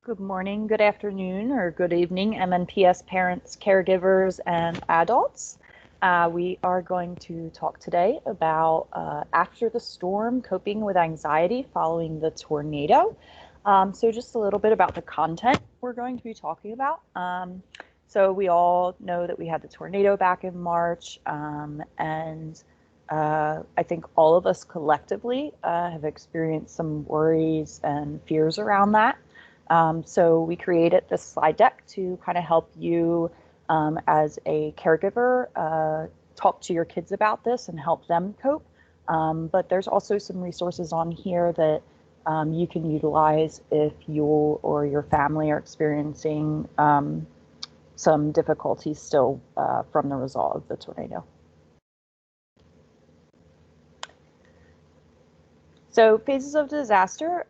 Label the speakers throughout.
Speaker 1: Good morning, good afternoon, or good evening, MNPS parents, caregivers, and adults. We are going to talk today about after the storm, coping with anxiety following the tornado. So just a little bit about the content we're going to be talking about. So we all know that we had the tornado back in March, and I think all of us collectively have experienced some worries and fears around that. So we created this slide deck to kind of help you as a caregiver talk to your kids about this and help them cope. But there's also some resources on here that you can utilize if you or your family are experiencing some difficulties still from the result of the tornado. So phases of disaster.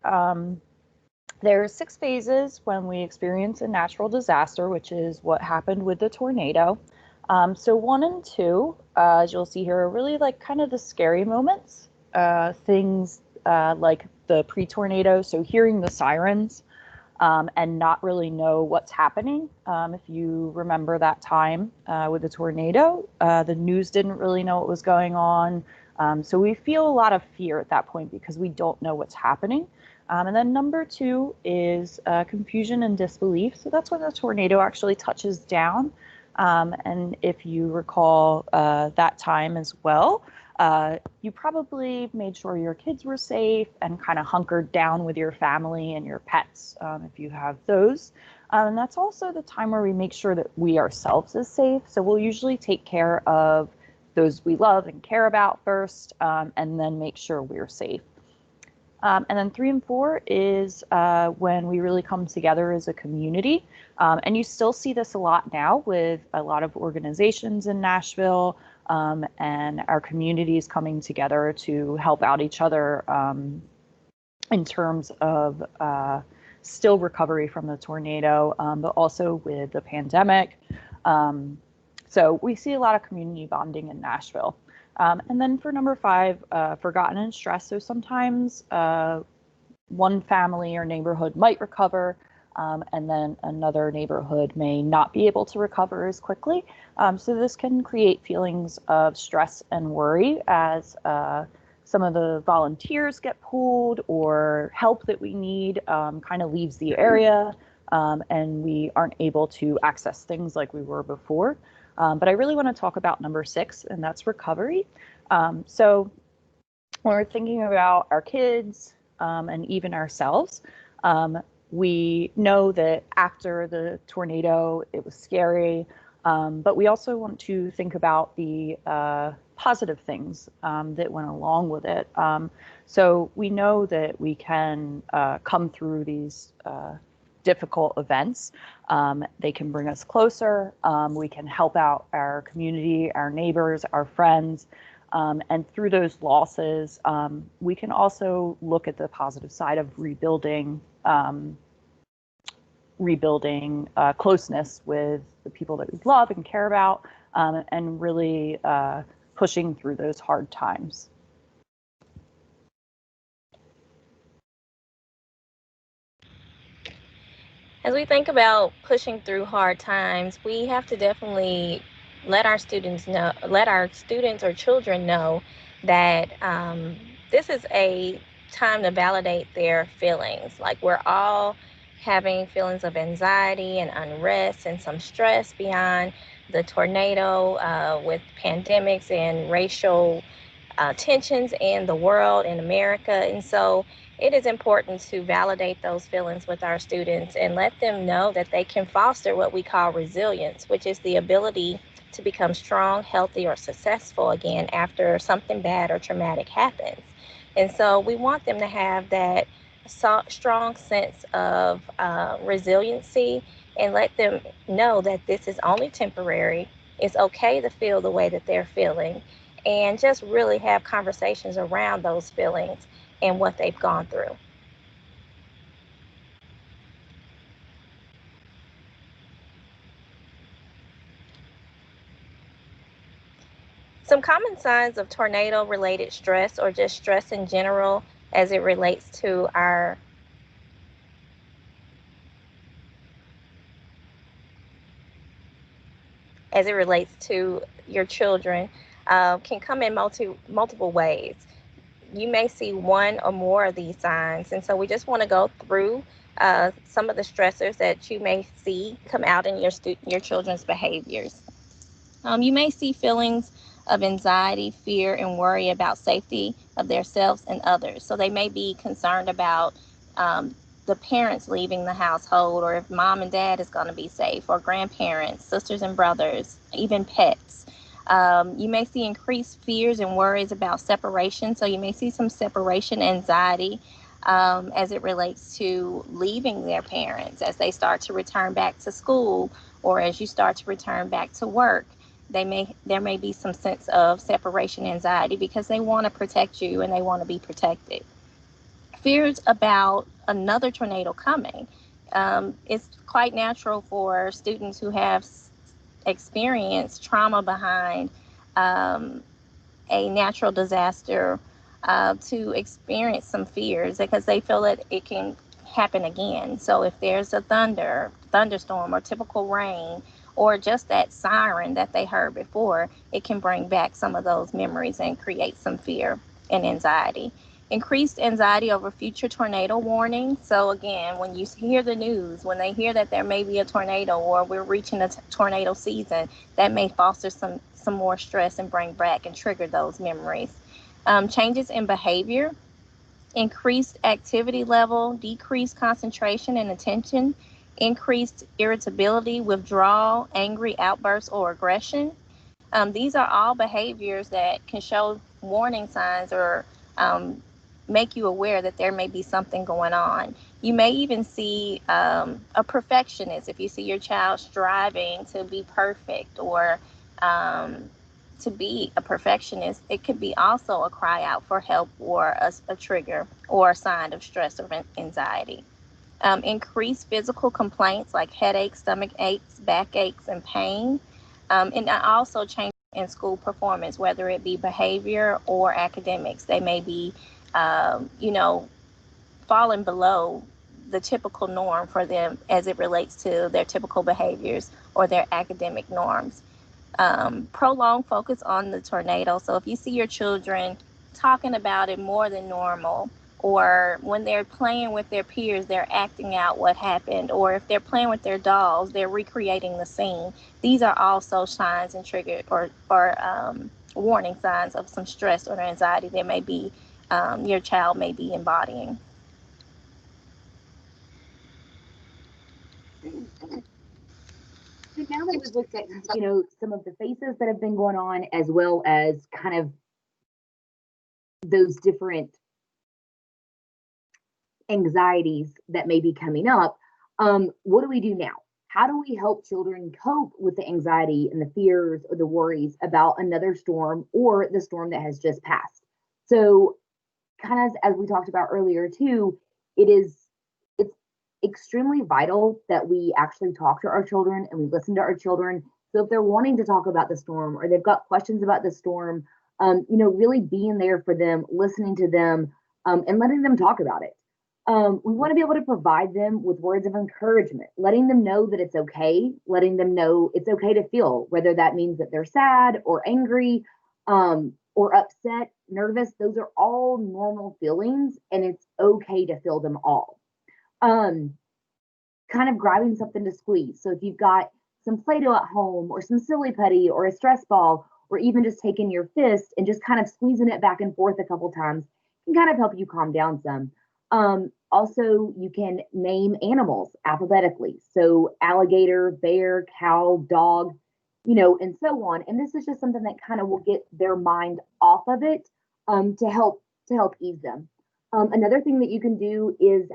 Speaker 1: There are 6 phases when we experience a natural disaster, which is what happened with the tornado. So 1 and 2, as you'll see here, are really like kind of the scary moments, things like the pre-tornado, so hearing the sirens and not really know what's happening. If you remember that time with the tornado, the news didn't really know what was going on. So we feel a lot of fear at that point because we don't know what's happening. And then number 2 is confusion and disbelief. So that's when the tornado actually touches down. And if you recall that time as well, you probably made sure your kids were safe and kind of hunkered down with your family and your pets if you have those. And that's also the time where we make sure that we ourselves is safe. So we'll usually take care of those we love and care about first, and then make sure we're safe. And then 3 and 4 is when we really come together as a community. And you still see this a lot now with a lot of organizations in Nashville and our communities coming together to help out each other in terms of still recovery from the tornado, but also with the pandemic. So we see a lot of community bonding in Nashville. And then for number 5, forgotten and stressed. So sometimes one family or neighborhood might recover, and then another neighborhood may not be able to recover as quickly. So this can create feelings of stress and worry as some of the volunteers get pulled or help that we need kind of leaves the area, and we aren't able to access things like we were before. But I really want to talk about number 6, and that's recovery. So when we're thinking about our kids and even ourselves, we know that after the tornado, it was scary, but we also want to think about the positive things that went along with it. So we know that we can come through these difficult events. They can bring us closer. We can help out our community, our neighbors, our friends. And through those losses, we can also look at the positive side of rebuilding closeness with the people that we love and care about, and really pushing through those hard times.
Speaker 2: As we think about pushing through hard times, we have to definitely let our students or children know that this is a time to validate their feelings. Like, we're all having feelings of anxiety and unrest and some stress beyond the tornado, with pandemics and racial tensions in the world, in America. And so it is important to validate those feelings with our students and let them know that they can foster what we call resilience, which is the ability to become strong, healthy, or successful again after something bad or traumatic happens. And so we want them to have that strong sense of resiliency, and let them know that this is only temporary. It's okay to feel the way that they're feeling, and just really have conversations around those feelings and what they've gone through. Some common signs of tornado related stress, or just stress in general as it relates to our as it relates to your children can come in multiple ways. You may see one or more of these signs. And so we just want to go through some of the stressors that you may see come out in your children's behaviors. You may see feelings of anxiety, fear, and worry about safety of themselves and others. So they may be concerned about the parents leaving the household, or if mom and dad is going to be safe, or grandparents, sisters and brothers, even pets. You may see increased fears and worries about separation. So you may see some separation anxiety as it relates to leaving their parents as they start to return back to school, or as you start to return back to work. There may be some sense of separation anxiety because they want to protect you and they want to be protected. Fears about another tornado coming. It's quite natural for students who have experienced trauma behind a natural disaster to experience some fears because they feel that it can happen again. So if there's a thunderstorm, or typical rain, or just that siren that they heard before, it can bring back some of those memories and create some fear and anxiety. Increased anxiety over future tornado warnings. So again, when you hear the news, when they hear that there may be a tornado or we're reaching a tornado season, that may foster some more stress and bring back and trigger those memories. Changes in behavior, increased activity level, decreased concentration and attention, increased irritability, withdrawal, angry outbursts, or aggression. These are all behaviors that can show warning signs or make you aware that there may be something going on. You may even see a perfectionist if you see your child striving to be perfect, or to be a perfectionist. It could be also a cry out for help, or a trigger or a sign of stress or anxiety. Increased physical complaints like headaches, stomach aches, back aches, and pain. And also change in school performance, whether it be behavior or academics. They may be, falling below the typical norm for them as it relates to their typical behaviors or their academic norms. Prolonged focus on the tornado. So if you see your children talking about it more than normal, or when they're playing with their peers, they're acting out what happened, or if they're playing with their dolls, they're recreating the scene. These are also signs and trigger or warning signs of some stress or anxiety that may be your child may be embodying.
Speaker 3: So now that we've looked at, some of the phases that have been going on, as well as kind of those different anxieties that may be coming up, what do we do now? How do we help children cope with the anxiety and the fears or the worries about another storm or the storm that has just passed? So, kind of as we talked about earlier too, it's extremely vital that we actually talk to our children and we listen to our children. So if they're wanting to talk about the storm or they've got questions about the storm, really being there for them, listening to them, and letting them talk about it. We want to be able to provide them with words of encouragement, letting them know that it's okay, letting them know it's okay to feel, whether that means that they're sad or angry, or upset, nervous. Those are all normal feelings, and it's okay to feel them all. Um, Kind of grabbing something to squeeze. So if you've got some Play-Doh at home, or some silly putty, or a stress ball, or even just taking your fist and just kind of squeezing it back and forth a couple times, can kind of help you calm down some. Also, you can name animals alphabetically. So alligator, bear, cow, dog, and so on. And this is just something that kind of will get their mind off of it, to help ease them. Another thing that you can do is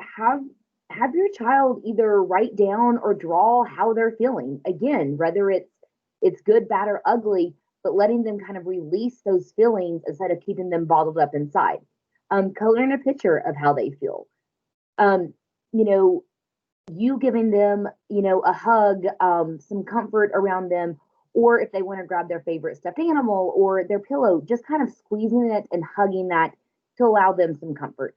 Speaker 3: have your child either write down or draw how they're feeling. Again, whether it's good, bad, or ugly, but letting them kind of release those feelings instead of keeping them bottled up inside. Coloring a picture of how they feel. Um, you know, you giving them, a hug, some comfort around them, or if they want to grab their favorite stuffed animal or their pillow, just kind of squeezing it and hugging that to allow them some comfort.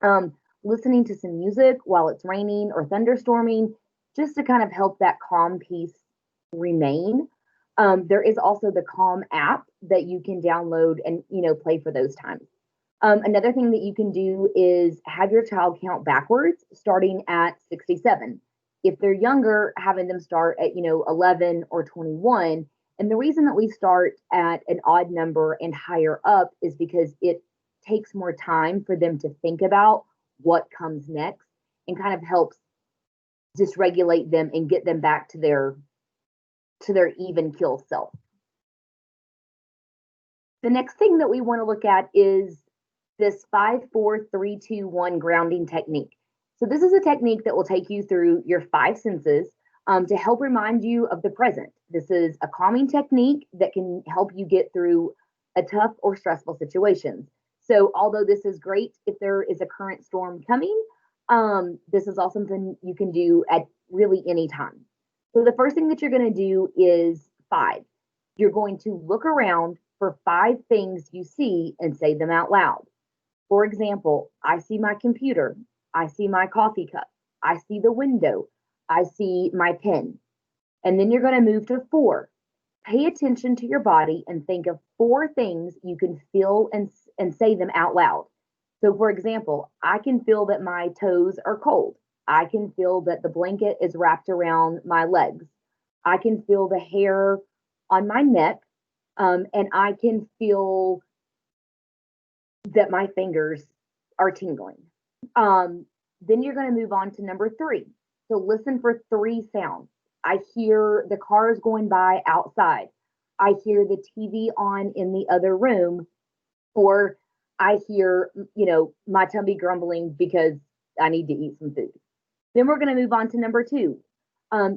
Speaker 3: Um, Listening to some music while it's raining or thunderstorming, just to kind of help that calm peace remain. There is also the Calm app that you can download and play for those times. Another thing that you can do is have your child count backwards, starting at 67. If they're younger, having them start at 11 or 21. And the reason that we start at an odd number and higher up is because it takes more time for them to think about what comes next, and kind of helps dysregulate them and get them back to their even kill self. The next thing that we want to look at is this 5-4-3-2-1 grounding technique. So this is a technique that will take you through your 5 senses to help remind you of the present. This is a calming technique that can help you get through a tough or stressful situation. So although this is great if there is a current storm coming, this is also something you can do at really any time. So the first thing that you're going to do is 5. You're going to look around for 5 things you see and say them out loud. For example, I see my computer. I see my coffee cup. I see the window. I see my pen. And then you're going to move to 4. Pay attention to your body and think of 4 things you can feel and say them out loud. So for example, I can feel that my toes are cold. I can feel that the blanket is wrapped around my legs. I can feel the hair on my neck. And I can feel that my fingers are tingling. Then you're going to move on to number 3. So listen for 3 sounds. I hear the cars going by outside. I hear the TV on in the other room, or I hear, my tummy grumbling because I need to eat some food. Then we're going to move on to number 2.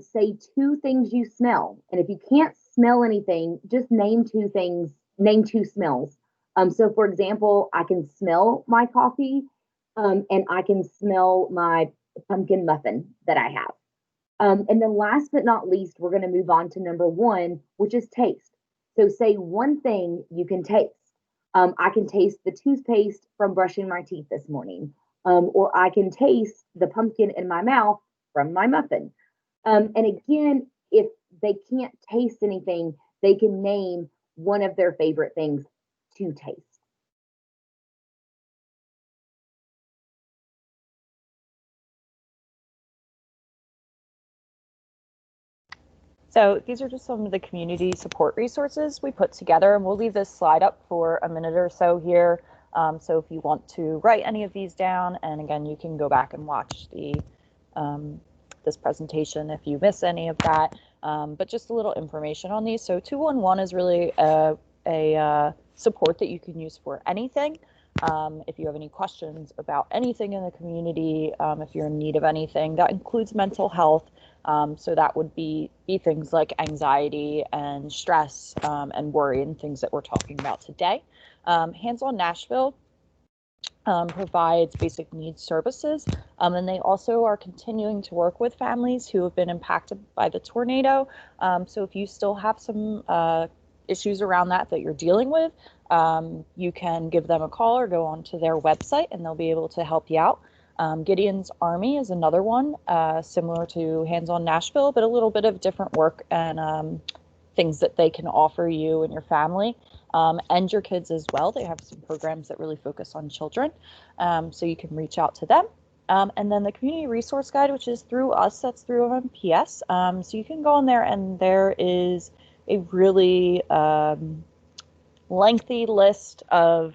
Speaker 3: Say 2 things you smell. And if you can't smell anything, just name 2 things, name 2 smells. So for example, I can smell my coffee, and I can smell my pumpkin muffin that I have. And then last but not least, we're going to move on to number 1, which is taste. So say 1 thing you can taste. I can taste the toothpaste from brushing my teeth this morning, or I can taste the pumpkin in my mouth from my muffin. And again, if they can't taste anything, they can name one of their favorite things to taste.
Speaker 1: So these are just some of the community support resources we put together, and we'll leave this slide up for a minute or so here. So if you want to write any of these down, and again, you can go back and watch the this presentation if you miss any of that. But just a little information on these. So 211 is really a support that you can use for anything. If you have any questions about anything in the community, if you're in need of anything, that includes mental health. So that would be things like anxiety and stress and worry and things that we're talking about today. Hands On Nashville provides basic needs services, and they also are continuing to work with families who have been impacted by the tornado. So if you still have some issues around that you're dealing with, you can give them a call or go onto their website and they'll be able to help you out. Gideon's Army is another one, similar to Hands On Nashville, but a little bit of different work and things that they can offer you and your family, and your kids as well. They have some programs that really focus on children, so you can reach out to them. And then the Community Resource Guide, which is through us, that's through MPS. So you can go on there and there is a really lengthy list of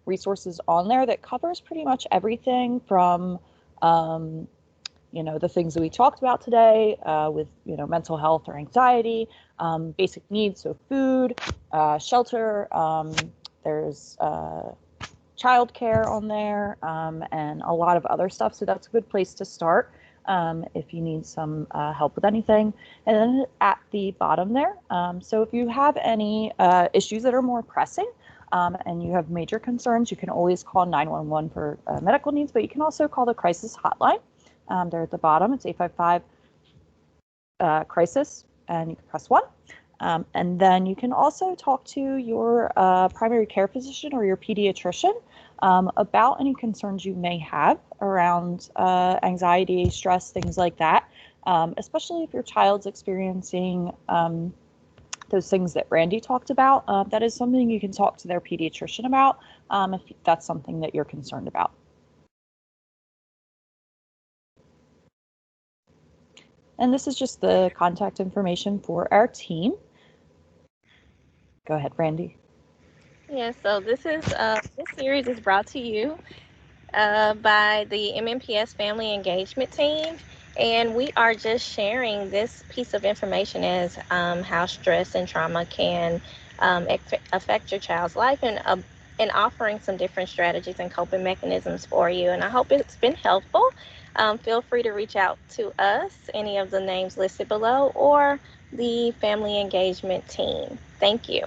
Speaker 1: resources on there that covers pretty much everything from the things that we talked about today with mental health or anxiety, basic needs, so food, shelter, there's childcare on there, and a lot of other stuff. So that's a good place to start if you need some help with anything. And then at the bottom there, so if you have any issues that are more pressing, and you have major concerns, you can always call 911 for medical needs, but you can also call the crisis hotline. They're at the bottom. It's 855 crisis, and you can press 1. And then you can also talk to your primary care physician or your pediatrician about any concerns you may have around anxiety, stress, things like that, especially if your child's experiencing those things that Randy talked about, that is something you can talk to their pediatrician about if that's something that you're concerned about. And this is just the contact information for our team. Go ahead, Randy.
Speaker 2: Yeah, so this series is brought to you by the MMPS Family Engagement Team, and we are just sharing this piece of information as how stress and trauma can affect your child's life, and offering some different strategies and coping mechanisms for you. And I hope it's been helpful. Feel free to reach out to us, any of the names listed below, or the Family Engagement Team. Thank you.